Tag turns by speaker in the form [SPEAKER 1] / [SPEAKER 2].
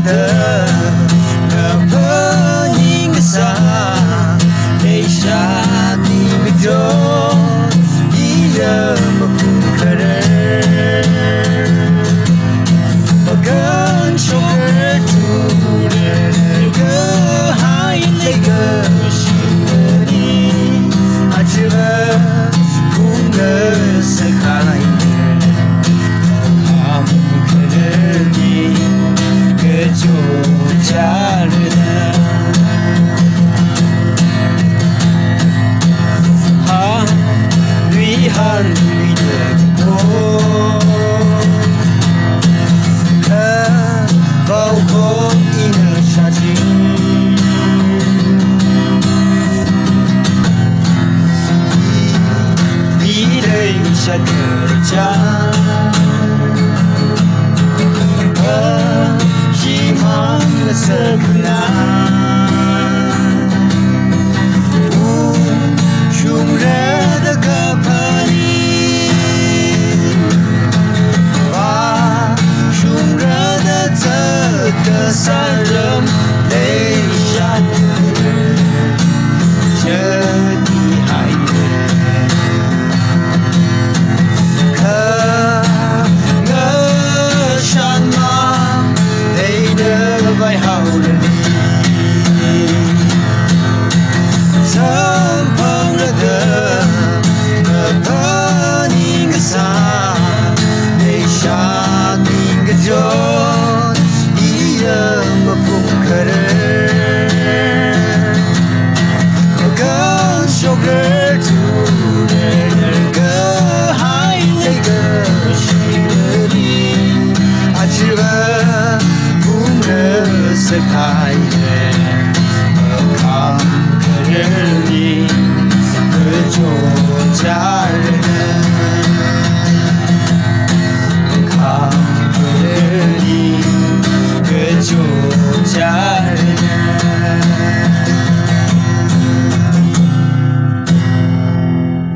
[SPEAKER 1] 的那个你的伞，泪下的那种依然不可能。我跟手儿住了个海那个心里，还是不能撕开。就加了哈绿哈绿的光，看包括你的沙景，你的下个家。Sekenang Jumlah kapani Và jumlah terkesan Malaysia jadi air Kengesan bài hậu lần đi sớm hơn là thơ ngờ thơ nhìn cái xa để xa nhìn cái gió ý mà cũng khờ mà cơn sâu rơi thu cơ hai lấy cơ xin đi à chưa世界的看客人里的酒。